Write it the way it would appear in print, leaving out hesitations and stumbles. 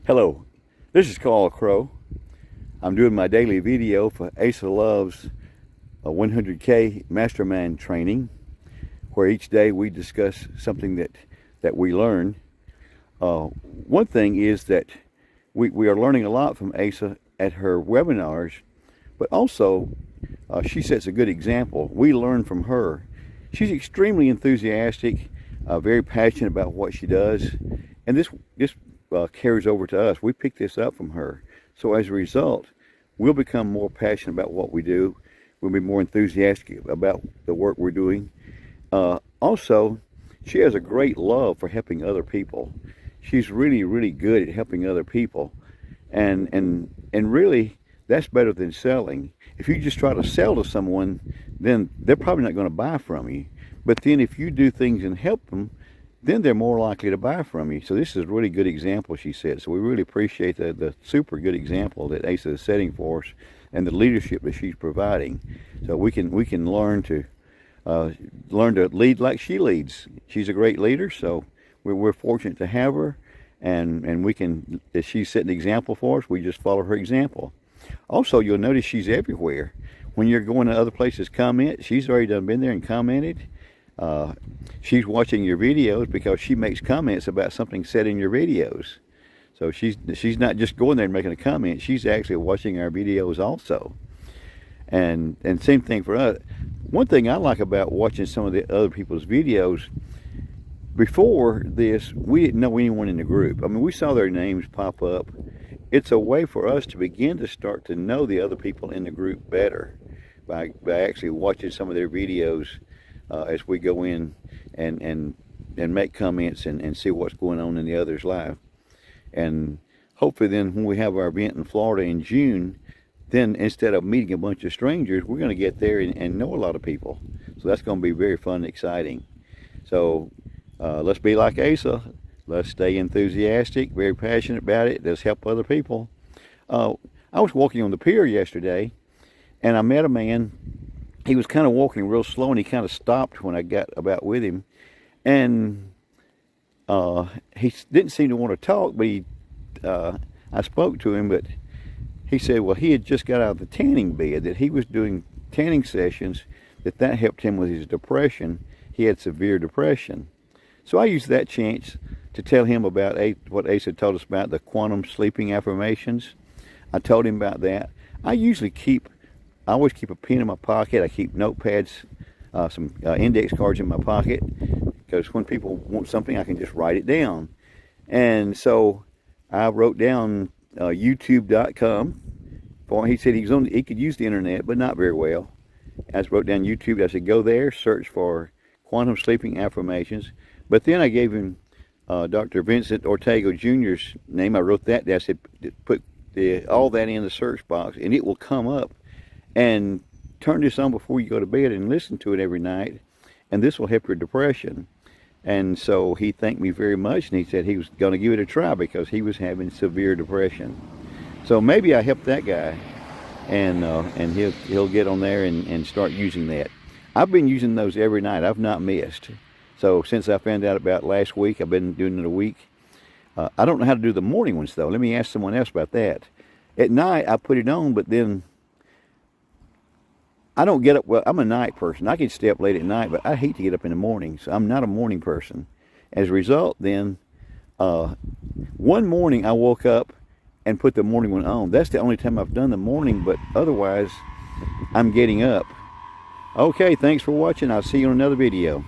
Hello, this is Crowe. I'm doing my daily video for Aisa Love's 100K Mastermind training, where each day we discuss something that we learn. One thing is that we are learning a lot from Aisa at her webinars, but also she sets a good example. We learn from her. She's extremely enthusiastic, very passionate about what she does, and this carries over to us. We pick this up from her. So as a result, we'll become more passionate about what we do. We'll be more enthusiastic about the work we're doing. Also, she has a great love for helping other people. She's really good at helping other people. And really, that's better than selling. If you just try to sell to someone, then they're probably not going to buy from you. But then if you do things and help them, then they're more likely to buy from you. So this is a really good example, she said. So we really appreciate the super good example that Aisa is setting for us and the leadership that she's providing. So we can learn to lead like she leads. She's a great leader, so we're fortunate to have her, and we can, as she's setting an example for us, we just follow her example. Also, you'll notice she's everywhere. When you're going to other places, comment. She's already been there and commented. She's watching your videos because she makes comments about something said in your videos. So she's not just going there and making a comment. She's actually watching our videos also. And same thing for us. One thing I like about watching some of the other people's videos, before this, we didn't know anyone in the group. I mean, we saw their names pop up. It's a way for us to begin to start to know the other people in the group better by actually watching some of their videos as we go in and make comments and see what's going on in the other's life. And hopefully then when we have our event in Florida in June, then instead of meeting a bunch of strangers, we're going to get there and know a lot of people. So that's going to be very fun and exciting. So let's be like Aisa. Let's stay enthusiastic, very passionate about it. Let's help other people. I was walking on the pier yesterday, and I met a man. He was kind of walking real slow, and he kind of stopped when I got about with him. And he didn't seem to want to talk, but I spoke to him, but he said, well, he had just got out of the tanning bed, that he was doing tanning sessions, that helped him with his depression. He had severe depression. So I used that chance to tell him about what Aisa told us about, the quantum sleeping affirmations. I told him about that. I always keep a pen in my pocket. I keep notepads, some index cards in my pocket, because when people want something, I can just write it down. And so I wrote down youtube.com. He said he could use the internet, but not very well. I just wrote down YouTube. I said, go there, search for quantum sleeping affirmations. But then I gave him Dr. Vincent Ortega Jr.'s name. I wrote that down. I said, put all that in the search box, and it will come up. And turn this on before you go to bed and listen to it every night, and this will help your depression. And so he thanked me very much, and he said he was going to give it a try because he was having severe depression. So maybe I helped that guy, and he'll get on there and start using that. I've been using those every night. I've not missed. So since I found out about last week, I've been doing it a week. I don't know how to do the morning ones, though. Let me ask someone else about that. At night, I put it on, but then I don't get up. Well, I'm a night person. I can stay up late at night, but I hate to get up in the morning, so I'm not a morning person. As a result, then, one morning I woke up and put the morning one on. That's the only time I've done the morning, but otherwise, I'm getting up. Okay, thanks for watching. I'll see you in another video.